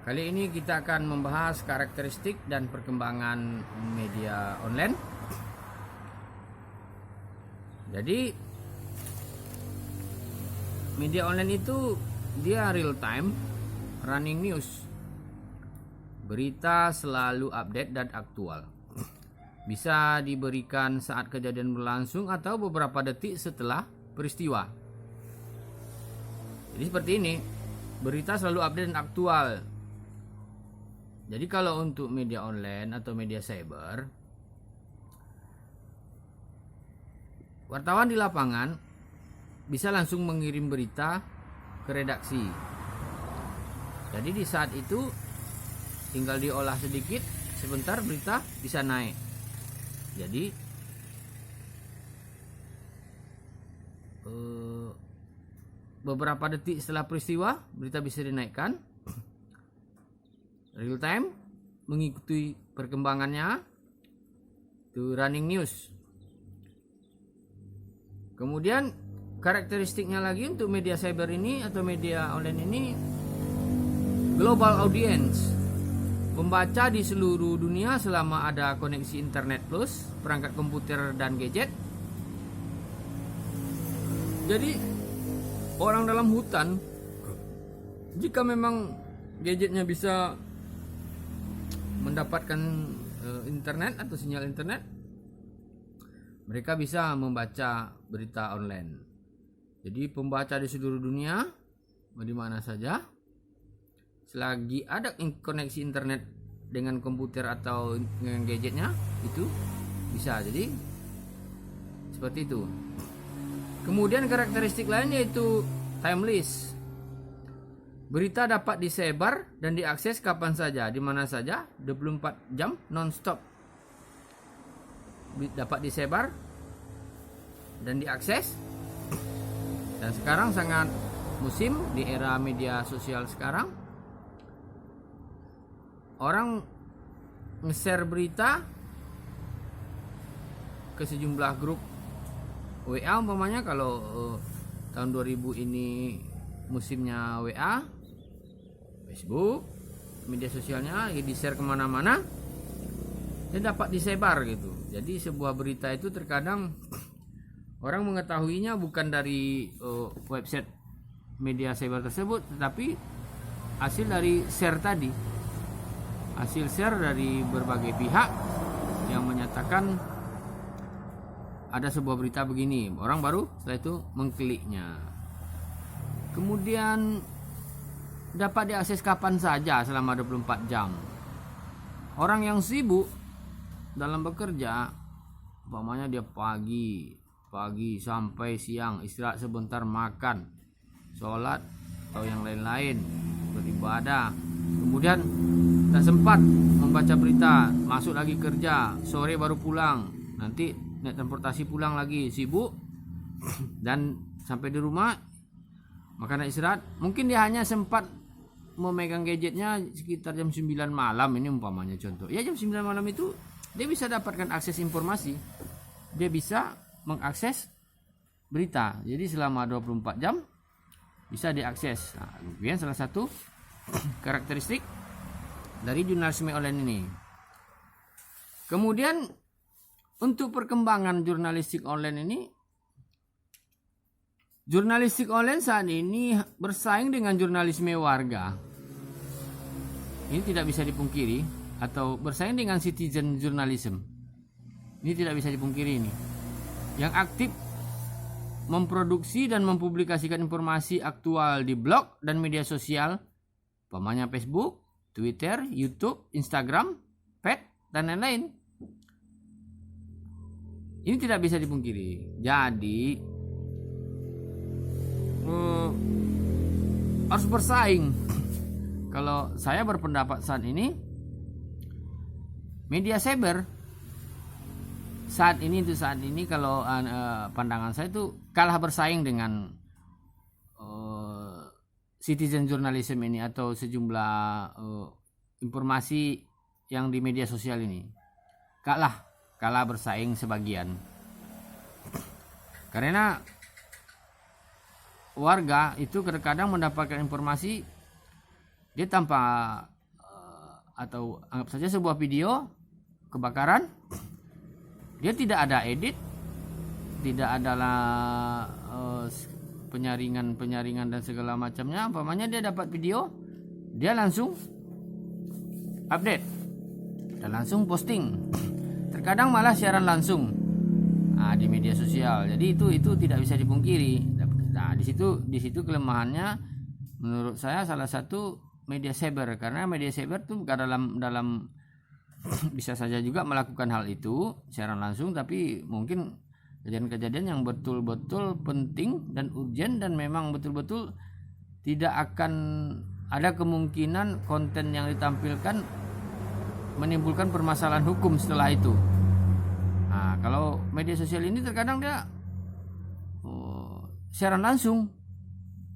Kali ini kita akan membahas karakteristik dan perkembangan media online. Jadi media online itu dia real time running news. Berita selalu update dan aktual. Bisa diberikan saat kejadian berlangsung atau beberapa detik setelah peristiwa. Jadi seperti ini, berita selalu update dan aktual. Jadi kalau untuk media online atau media cyber, wartawan di lapangan bisa langsung mengirim berita ke redaksi. Jadi di saat itu tinggal diolah sedikit, sebentar berita bisa naik. Jadi beberapa detik setelah peristiwa berita bisa dinaikkan. Real time mengikuti perkembangannya, itu running news. Kemudian karakteristiknya lagi untuk media cyber ini atau media online ini, global audience, pembaca di seluruh dunia selama ada koneksi internet plus perangkat komputer dan gadget. Jadi orang dalam hutan, jika memang gadgetnya bisa mendapatkan internet atau sinyal internet, mereka bisa membaca berita online. Jadi pembaca di seluruh dunia, di mana saja, selagi ada koneksi internet dengan komputer atau dengan gadgetnya, itu bisa. Jadi seperti itu. Kemudian karakteristik lain yaitu timeless. Berita dapat disebar dan diakses kapan saja, di mana saja, 24 jam non-stop. Dapat disebar dan diakses. Dan sekarang sangat musim di era media sosial sekarang. Orang nge-share berita ke sejumlah grup WA umpamanya. Kalau tahun 2000 ini musimnya WA, Facebook, media sosialnya di-share kemana-mana dan dapat disebar gitu. Jadi sebuah berita itu terkadang orang mengetahuinya bukan dari website media cyber tersebut, tetapi hasil dari share tadi. Hasil share dari berbagai pihak yang menyatakan ada sebuah berita begini. Orang baru setelah itu mengkliknya. Kemudian dapat diakses kapan saja selama 24 jam. Orang yang sibuk dalam bekerja, umpamanya dia pagi sampai siang, istirahat sebentar, makan, sholat atau yang lain-lain, beribadah, kemudian tak sempat membaca berita, masuk lagi kerja, sore baru pulang, nanti naik transportasi pulang lagi, sibuk, dan sampai di rumah makan istirahat, mungkin dia hanya sempat memegang gadgetnya sekitar jam 9 malam, ini umpamanya contoh. Ya jam 9 malam itu dia bisa dapatkan akses informasi. Dia bisa mengakses berita. Jadi selama 24 jam bisa diakses. Nah, kemudian salah satu karakteristik dari jurnalisme online ini. Kemudian untuk perkembangan jurnalistik online ini, jurnalistik online saat ini bersaing dengan jurnalisme warga. Ini tidak bisa dipungkiri, atau bersaing dengan citizen journalism. Ini tidak bisa dipungkiri ini. Yang aktif memproduksi dan mempublikasikan informasi aktual di blog dan media sosial, umpamanya Facebook, Twitter, YouTube, Instagram, Pet, dan lain-lain. Ini tidak bisa dipungkiri. Jadi harus bersaing. Kalau saya berpendapat saat ini, media cyber saat ini kalau pandangan saya itu kalah bersaing dengan citizen journalism ini atau sejumlah informasi yang di media sosial ini. Kalah bersaing sebagian. Karena warga itu terkadang mendapatkan informasi dia tanpa atau anggap saja sebuah video kebakaran, dia tidak ada edit, tidak adalah penyaringan dan segala macamnya. Umpamanya dia dapat video, dia langsung update dan langsung posting. Terkadang malah siaran langsung di media sosial. Jadi itu tidak bisa dipungkiri. Nah, di situ kelemahannya menurut saya salah satu media cyber, karena media cyber tuh dalam bisa saja juga melakukan hal itu siaran langsung, tapi mungkin kejadian-kejadian yang betul-betul penting dan urgent dan memang betul-betul tidak akan ada kemungkinan konten yang ditampilkan menimbulkan permasalahan hukum setelah itu. Nah, kalau media sosial ini terkadang dia siaran langsung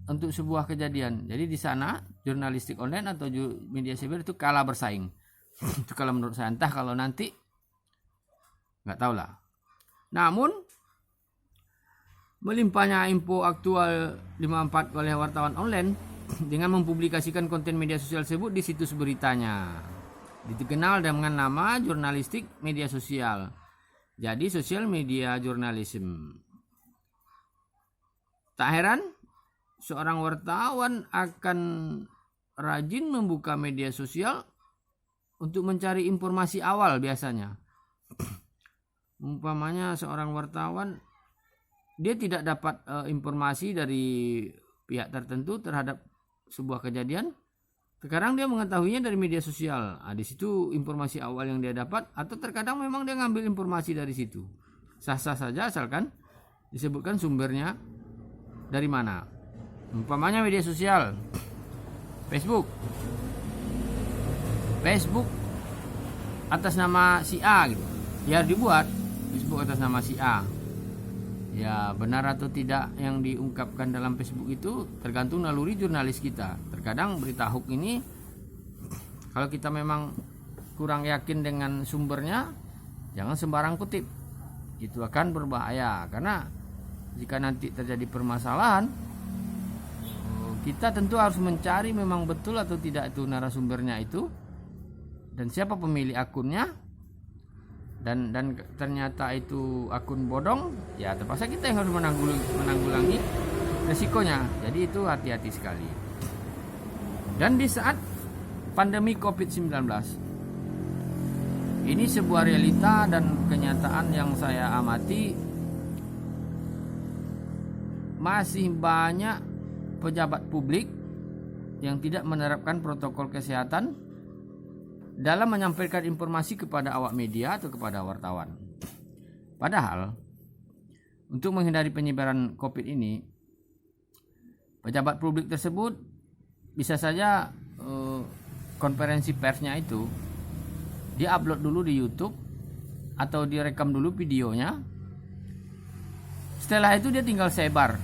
untuk sebuah kejadian. Jadi di sana jurnalistik online atau media cyber itu kalah bersaing. Itu kalau menurut saya, entah kalau nanti nggak tahu lah. Namun melimpahnya info aktual 54 oleh wartawan online dengan mempublikasikan konten media sosial tersebut di situs beritanya. Dikenal dengan nama jurnalistik media sosial. Jadi social media journalism. Tak heran seorang wartawan akan rajin membuka media sosial untuk mencari informasi awal biasanya. Umpamanya seorang wartawan, dia tidak dapat informasi dari pihak tertentu terhadap sebuah kejadian, sekarang dia mengetahuinya dari media sosial. Di situ informasi awal yang dia dapat, atau terkadang memang dia ngambil informasi dari situ. Sah-sah saja asalkan disebutkan sumbernya dari mana. Umpamanya media sosial, Facebook atas nama si A gitu. Ya dibuat Facebook atas nama si A. Ya benar atau tidak yang diungkapkan dalam Facebook itu tergantung naluri jurnalis kita. Terkadang berita hoax ini kalau kita memang kurang yakin dengan sumbernya, jangan sembarang kutip. Itu akan berbahaya, karena jika nanti terjadi permasalahan, kita tentu harus mencari memang betul atau tidak itu narasumbernya itu, dan siapa pemilik akunnya, dan ternyata itu akun bodong, ya terpaksa kita yang harus menanggulangi resikonya. Jadi itu hati-hati sekali. Dan di saat pandemi COVID-19 ini sebuah realita dan kenyataan yang saya amati, masih banyak pejabat publik yang tidak menerapkan protokol kesehatan dalam menyampaikan informasi kepada awak media atau kepada wartawan. Padahal untuk menghindari penyebaran COVID ini, pejabat publik tersebut bisa saja konferensi persnya itu dia upload dulu di YouTube atau direkam dulu videonya. Setelah itu dia tinggal sebar.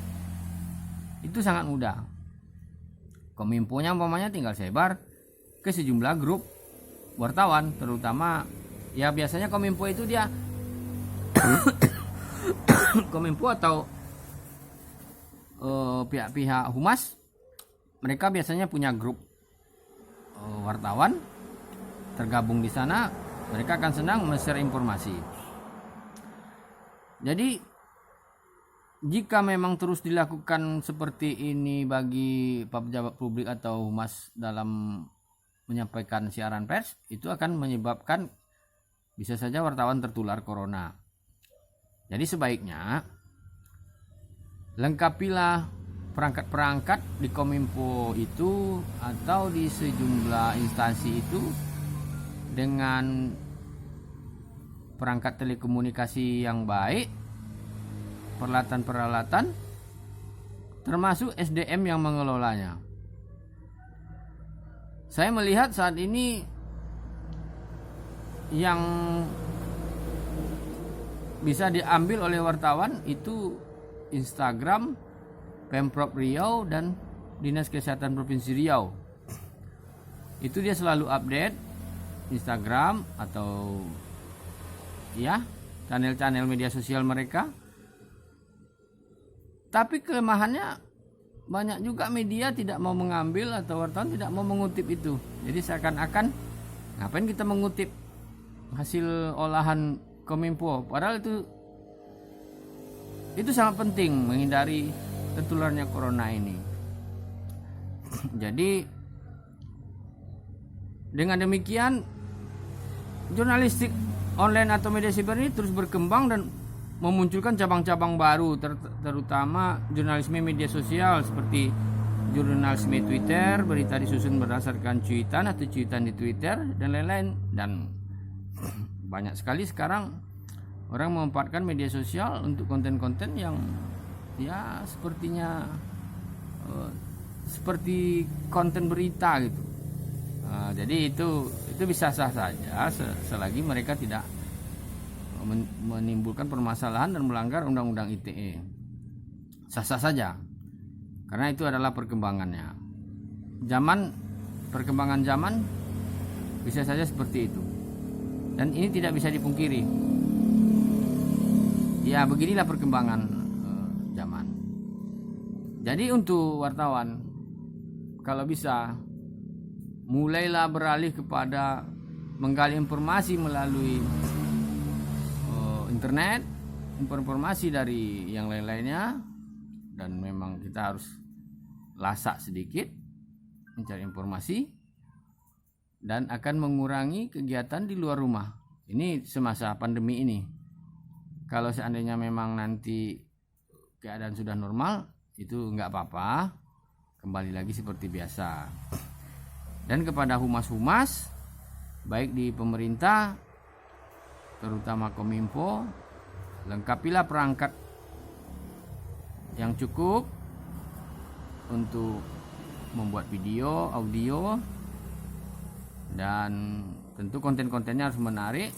Itu sangat mudah. Kominfo-nya umpamanya tinggal sebar ke sejumlah grup wartawan, terutama ya biasanya Kominfo itu dia Kominfo atau pihak-pihak humas, mereka biasanya punya grup wartawan tergabung di sana. Mereka akan senang men-share informasi. Jadi jika memang terus dilakukan seperti ini bagi pejabat publik atau humas dalam menyampaikan siaran pers, itu akan menyebabkan bisa saja wartawan tertular corona. Jadi sebaiknya lengkapilah perangkat-perangkat di Kominfo itu atau di sejumlah instansi itu dengan perangkat telekomunikasi yang baik, peralatan-peralatan, termasuk SDM yang mengelolanya. Saya melihat saat ini yang bisa diambil oleh wartawan itu Instagram Pemprov Riau dan Dinas Kesehatan Provinsi Riau. Itu dia selalu update Instagram atau ya channel-channel media sosial mereka. Tapi kelemahannya banyak juga media tidak mau mengambil atau wartawan tidak mau mengutip itu. Jadi seakan-akan Ngapain kita mengutip hasil olahan Kominfo? Padahal itu sangat penting menghindari tertularnya corona ini. Jadi dengan demikian jurnalistik online atau media siber ini terus berkembang dan memunculkan cabang-cabang baru, terutama jurnalisme media sosial seperti jurnalisme Twitter, berita disusun berdasarkan cuitan atau cuitan di Twitter dan lain-lain. Dan banyak sekali sekarang orang memanfaatkan media sosial untuk konten-konten yang ya sepertinya seperti konten berita gitu. Jadi itu bisa sah saja selagi mereka tidak menimbulkan permasalahan dan melanggar undang-undang ITE. Sah-sah saja, karena itu adalah perkembangannya. Perkembangan zaman bisa saja seperti itu, dan ini tidak bisa dipungkiri. Ya, beginilah perkembangan zaman. Jadi untuk wartawan, kalau bisa mulailah beralih kepada menggali informasi melalui internet, informasi dari yang lain-lainnya, dan memang kita harus lasak sedikit mencari informasi dan akan mengurangi kegiatan di luar rumah. Ini semasa pandemi ini. Kalau seandainya memang nanti keadaan sudah normal, itu nggak apa-apa, kembali lagi seperti biasa. Dan kepada humas-humas, baik di pemerintah, terutama Kominfo, lengkapilah perangkat yang cukup untuk membuat video, audio, dan tentu konten-kontennya harus menarik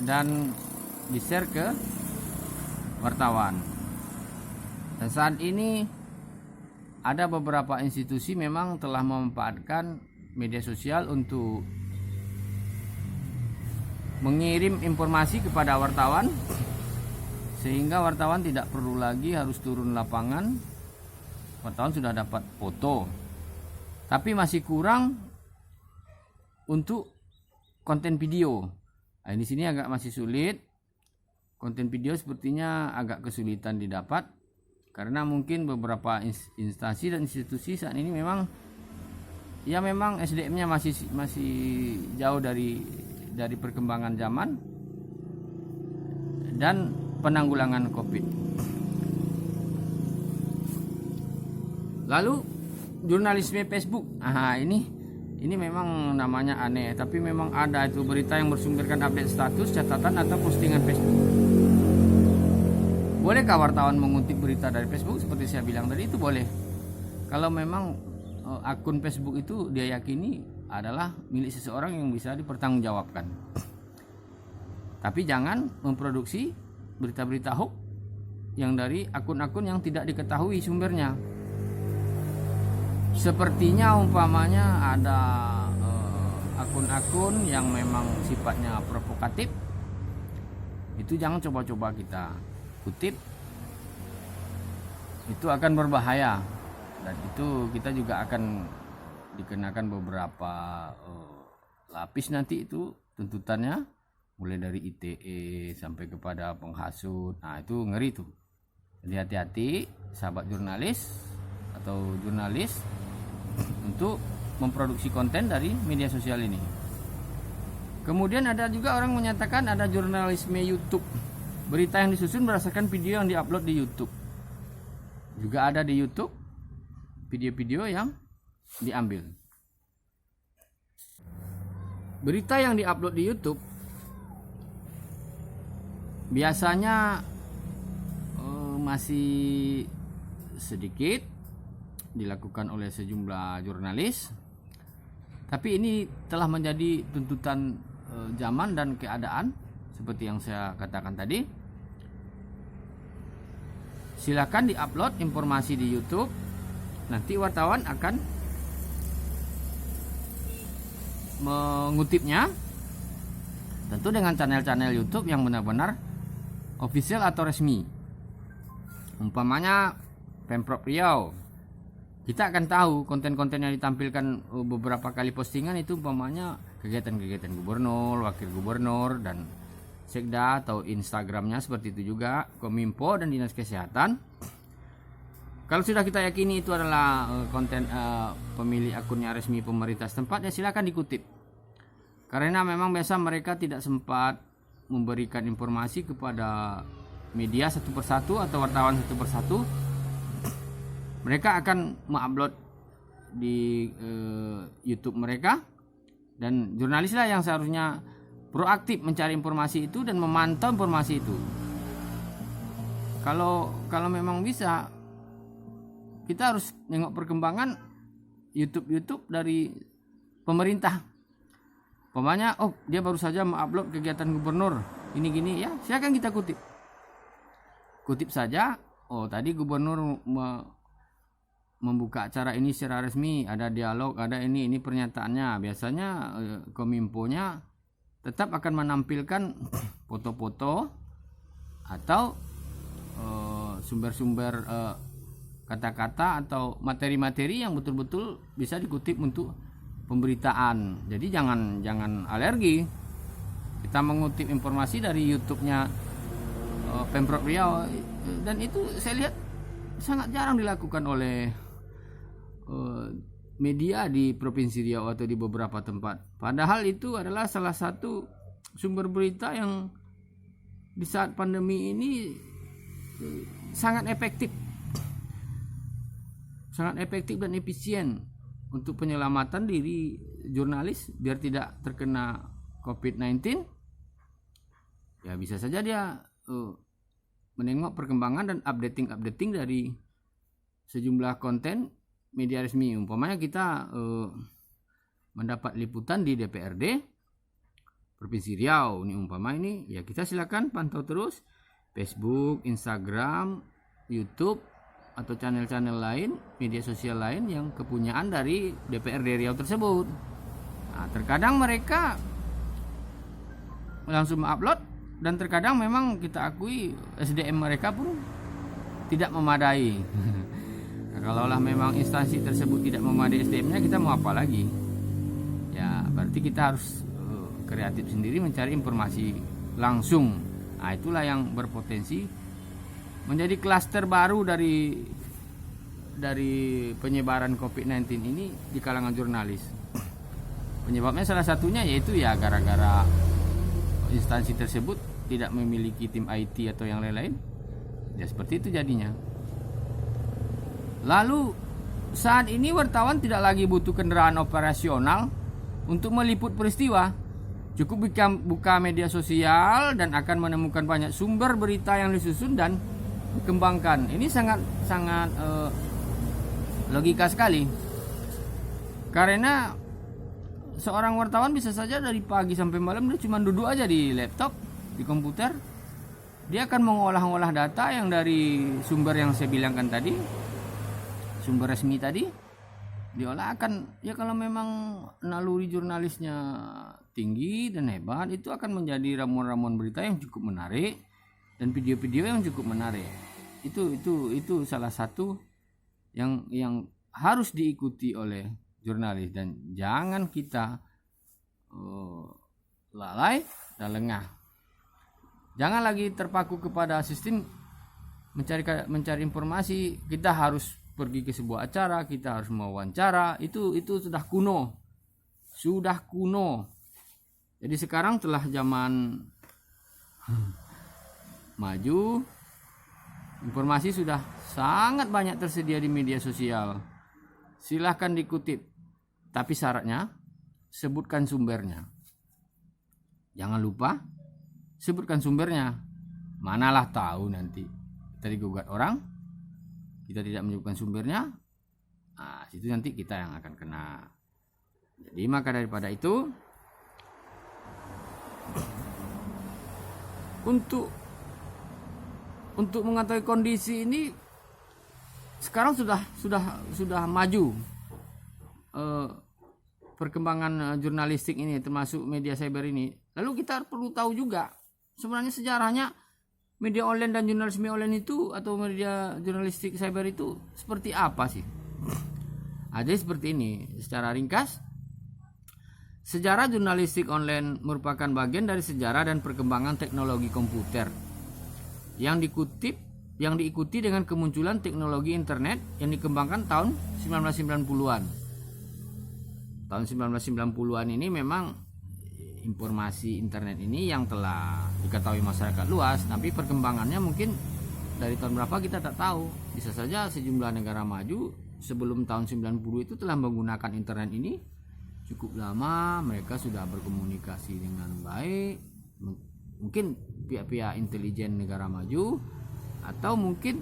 dan di-share ke wartawan. Dan saat ini ada beberapa institusi memang telah memanfaatkan media sosial untuk mengirim informasi kepada wartawan, sehingga wartawan tidak perlu lagi harus turun lapangan. Wartawan sudah dapat foto, tapi masih kurang untuk konten video. Nah, di sini agak masih sulit. Konten video sepertinya agak kesulitan didapat, karena mungkin beberapa instansi dan institusi saat ini memang SDM-nya masih jauh dari perkembangan zaman dan penanggulangan COVID. Lalu jurnalisme Facebook. Ini memang namanya aneh, tapi memang ada itu berita yang bersumberkan update status, catatan atau postingan Facebook. Bolehkah wartawan mengutip berita dari Facebook? Seperti saya bilang tadi, itu boleh. Kalau memang akun Facebook itu dia yakini adalah milik seseorang yang bisa dipertanggungjawabkan. Tapi jangan memproduksi berita-berita hoax yang dari akun-akun yang tidak diketahui sumbernya. Sepertinya umpamanya ada akun-akun yang memang sifatnya provokatif, itu jangan coba-coba kita kutip, itu akan berbahaya, dan itu kita juga akan dikenakan beberapa lapis nanti itu tuntutannya, mulai dari ITE sampai kepada penghasut. Nah, itu ngeri tuh. Jadi hati-hati sahabat jurnalis atau jurnalis untuk memproduksi konten dari media sosial ini. Kemudian ada juga orang menyatakan ada jurnalisme YouTube. Berita yang disusun berdasarkan video yang diupload di YouTube. Juga ada di YouTube video-video yang diambil. Berita yang diupload di YouTube biasanya masih sedikit dilakukan oleh sejumlah jurnalis, tapi ini telah menjadi tuntutan zaman dan keadaan seperti yang saya katakan tadi. Silakan diupload informasi di YouTube, nanti wartawan akan mengutipnya, tentu dengan channel-channel YouTube yang benar-benar official atau resmi. Umpamanya Pemprov Riau kita akan tahu konten-konten yang ditampilkan beberapa kali postingan itu umpamanya kegiatan-kegiatan gubernur, wakil gubernur, dan sekda atau Instagramnya seperti itu juga, Kominfo dan Dinas Kesehatan. Kalau sudah kita yakini itu adalah konten pemilik akunnya resmi pemerintah setempat, ya silakan dikutip. Karena memang biasa mereka tidak sempat memberikan informasi kepada media satu persatu atau wartawan satu persatu. Mereka akan mengupload di YouTube mereka, dan jurnalislah yang seharusnya proaktif mencari informasi itu dan memantau informasi itu. Kalau memang bisa, kita harus nengok perkembangan YouTube dari pemerintah. Pokoknya, dia baru saja mengupload kegiatan gubernur ini gini, ya silakan kita kutip saja. Tadi gubernur membuka acara ini secara resmi, ada dialog, ada ini pernyataannya. Biasanya Kominfo-nya tetap akan menampilkan foto-foto atau sumber-sumber kata-kata atau materi-materi yang betul-betul bisa dikutip untuk pemberitaan. Jadi jangan alergi. Kita mengutip informasi dari YouTube-nya Pemprov Riau, dan itu saya lihat sangat jarang dilakukan oleh media di Provinsi Riau atau di beberapa tempat. Padahal itu adalah salah satu sumber berita yang di saat pandemi ini sangat efektif dan efisien untuk penyelamatan diri jurnalis biar tidak terkena COVID-19. Ya bisa saja dia menengok perkembangan dan updating dari sejumlah konten media resmi. Umpamanya kita mendapat liputan di DPRD Provinsi Riau ini ya kita silakan pantau terus Facebook, Instagram, YouTube atau channel-channel lain, media sosial lain yang kepunyaan dari DPRD Riau tersebut. Nah, terkadang mereka langsung upload, dan terkadang memang kita akui SDM mereka pun tidak memadai. Nah, kalaulah memang instansi tersebut tidak memadai SDM-nya, kita mau apa lagi? Ya berarti kita harus kreatif sendiri mencari informasi langsung. Nah, itulah yang berpotensi menjadi klaster baru dari penyebaran COVID-19 ini di kalangan jurnalis. Penyebabnya salah satunya yaitu ya gara-gara instansi tersebut tidak memiliki tim IT atau yang lain-lain. Ya seperti itu jadinya. Lalu saat ini wartawan tidak lagi butuh kendaraan operasional untuk meliput peristiwa. Cukup buka media sosial dan akan menemukan banyak sumber berita yang disusun dan dikembangkan. Ini sangat logika sekali. Karena seorang wartawan bisa saja dari pagi sampai malam dia cuma duduk aja di laptop, di komputer. Dia akan mengolah-olah data yang dari sumber yang saya bilangkan tadi, sumber resmi tadi, diolah akan, ya kalau memang naluri jurnalisnya tinggi dan hebat, itu akan menjadi ramuan-ramuan berita yang cukup menarik dan video-video yang cukup menarik. Itu salah satu yang harus diikuti oleh jurnalis, dan jangan kita lalai dan lengah. Jangan lagi terpaku kepada sistem mencari informasi. Kita harus pergi ke sebuah acara, kita harus mewawancara. Itu sudah kuno. Jadi sekarang telah zaman maju, informasi sudah sangat banyak tersedia di media sosial. Silahkan dikutip, tapi syaratnya sebutkan sumbernya. Jangan lupa sebutkan sumbernya. Manalah tahu nanti kita digugat orang, kita tidak menyebutkan sumbernya, nah situ nanti kita yang akan kena. Jadi maka daripada itu, untuk mengetahui kondisi ini sekarang sudah maju perkembangan jurnalistik ini, termasuk media cyber ini. Lalu kita perlu tahu juga sebenarnya sejarahnya media online dan jurnalisme online itu atau media jurnalistik cyber itu seperti apa sih? Ada seperti ini secara ringkas. Sejarah jurnalistik online merupakan bagian dari sejarah dan perkembangan teknologi komputer yang diikuti dengan kemunculan teknologi internet yang dikembangkan tahun 1990-an. Tahun 1990-an ini memang informasi internet ini yang telah diketahui masyarakat luas, tapi perkembangannya mungkin dari tahun berapa kita tak tahu. Bisa saja sejumlah negara maju sebelum tahun 90 itu telah menggunakan internet ini cukup lama, mereka sudah berkomunikasi dengan baik. Mungkin pihak-pihak intelijen negara maju, atau mungkin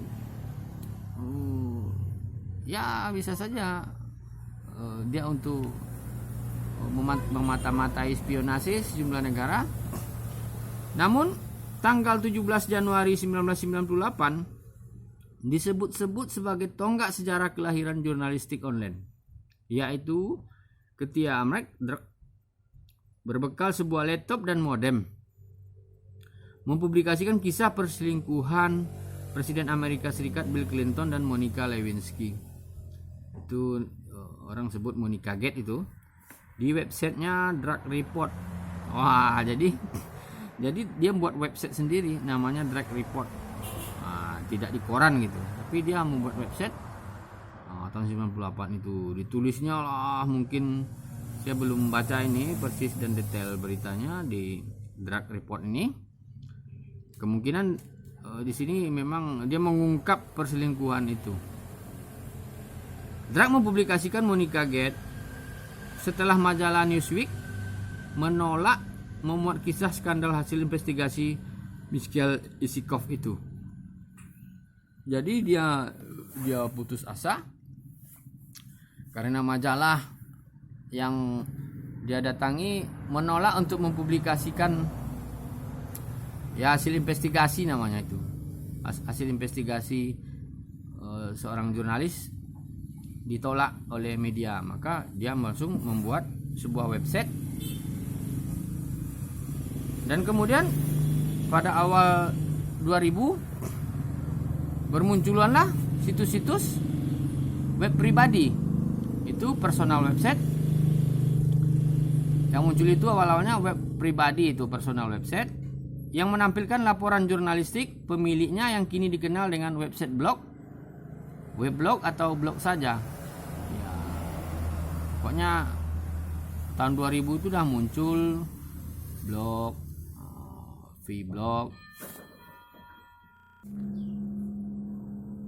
ya bisa saja dia untuk memata-matai spionase sejumlah negara. Namun tanggal 17 Januari 1998 disebut-sebut sebagai tonggak sejarah kelahiran jurnalistik online, yaitu ketika Amrek berbekal sebuah laptop dan modem mempublikasikan kisah perselingkuhan Presiden Amerika Serikat Bill Clinton dan Monica Lewinsky. Itu orang sebut Monica Gate itu di websitenya Drug Report. Wah, jadi dia buat website sendiri namanya Drug Report. Tidak di koran gitu, tapi dia membuat website tahun 98 itu. Ditulisnya lah, mungkin saya belum baca ini persis dan detail beritanya di Drug Report ini. Kemungkinan di sini memang dia mengungkap perselingkuhan itu. Drug mempublikasikan Monica Gate setelah majalah Newsweek menolak memuat kisah skandal hasil investigasi Mikhail Isikov itu. Jadi dia putus asa karena majalah yang dia datangi menolak untuk mempublikasikan hasil investigasi namanya itu. Hasil investigasi seorang jurnalis ditolak oleh media, maka dia langsung membuat sebuah website. Dan kemudian pada awal 2000 bermunculanlah situs-situs web pribadi, itu personal website. Yang muncul itu awalnya web pribadi, itu personal website yang menampilkan laporan jurnalistik pemiliknya yang kini dikenal dengan website blog, weblog atau blog saja. Ya, pokoknya tahun 2000 itu udah muncul blog, vblog.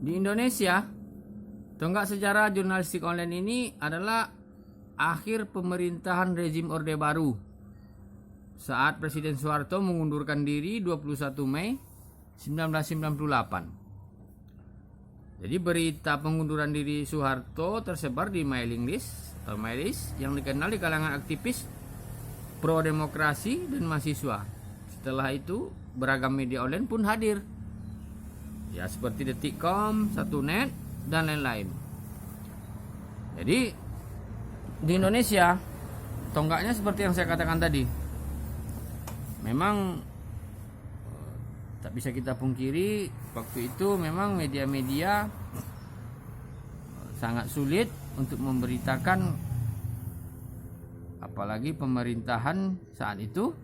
Di Indonesia, tonggak sejarah jurnalistik online ini adalah akhir pemerintahan rezim Orde Baru saat Presiden Soeharto mengundurkan diri 21 Mei 1998. Jadi berita pengunduran diri Soeharto tersebar di mailing list atau MyList yang dikenal di kalangan aktivis pro demokrasi dan mahasiswa. Setelah itu beragam media online pun hadir, ya seperti Detikcom, Satunet, dan lain-lain. Jadi di Indonesia tonggaknya seperti yang saya katakan tadi. Memang tak bisa kita pungkiri waktu itu memang media-media sangat sulit untuk memberitakan, apalagi pemerintahan saat itu.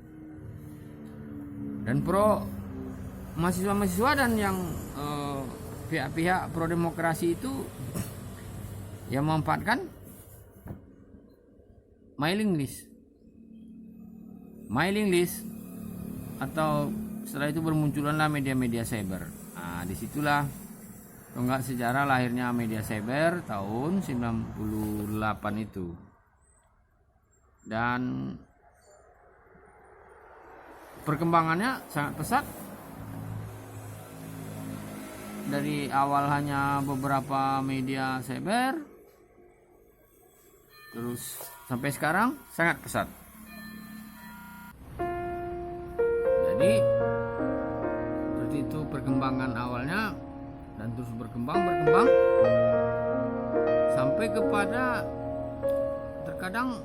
Dan pro mahasiswa-mahasiswa dan yang pihak-pihak pro demokrasi itu yang memanfaatkan mailing list atau setelah itu bermunculanlah media-media cyber. Nah, disitulah tonggak sejarah lahirnya media cyber tahun 98 itu. Dan perkembangannya sangat pesat. Dari awal hanya beberapa media cyber, terus sampai sekarang sangat pesat. Jadi seperti itu perkembangan awalnya, dan terus berkembang sampai kepada terkadang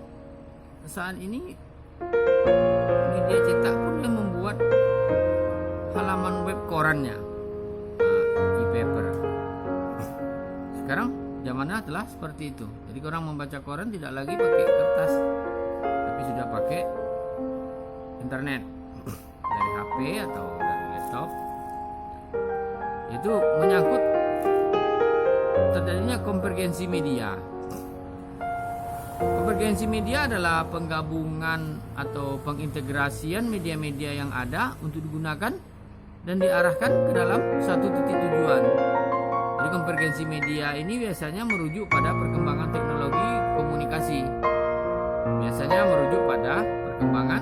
saat ini media cetak pun yang membuat halaman web korannya, e-paper. Sekarang zaman now telah seperti itu. Jadi orang membaca koran tidak lagi pakai kertas, tapi sudah pakai internet dari HP atau dari laptop. Itu menyangkut terjadinya konvergensi media. Konvergensi media adalah penggabungan atau pengintegrasian media-media yang ada untuk digunakan dan diarahkan ke dalam satu titik tujuan. Jadi konvergensi media ini biasanya merujuk pada perkembangan teknologi komunikasi. Biasanya merujuk pada perkembangan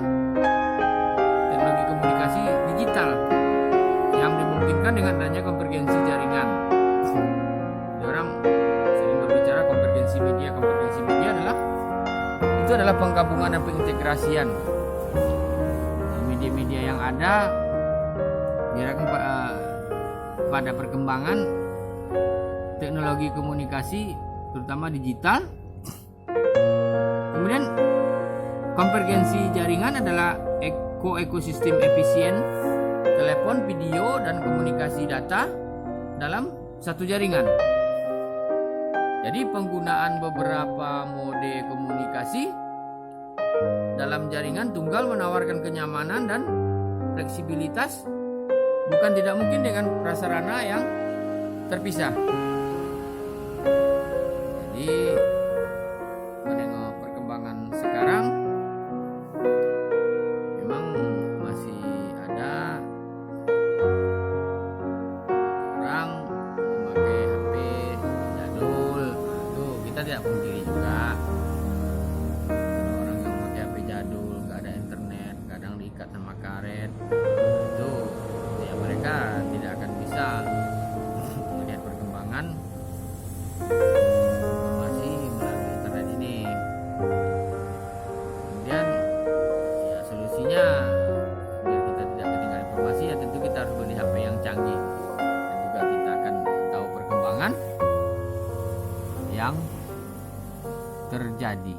teknologi komunikasi digital yang dimungkinkan dengan adanya konvergensi jaringan. Jadi orang sering berbicara konvergensi media. Konvergensi media adalah penggabungan dan pengintegrasian media-media yang ada diarahkan pada perkembangan teknologi komunikasi terutama digital. Kemudian konvergensi jaringan adalah ekosistem efisien telepon, video, dan komunikasi data dalam satu jaringan. Jadi penggunaan beberapa mode komunikasi dalam jaringan tunggal menawarkan kenyamanan dan fleksibilitas, bukan tidak mungkin dengan prasarana yang terpisah. Jadi menengok perkembangan sekarang memang masih ada orang memakai HP jadul. Itu kita tidak pungkiri juga. Orang yang memakai HP jadul, nggak ada internet, kadang diikat sama karet, itu ya mereka tidak akan bisa melihat perkembangan informasi melalui internet ini. Kemudian ya solusinya biar kita tidak ketinggalan informasi, ya tentu kita harus beli HP yang canggih, dan juga kita akan tahu perkembangan yang terjadi.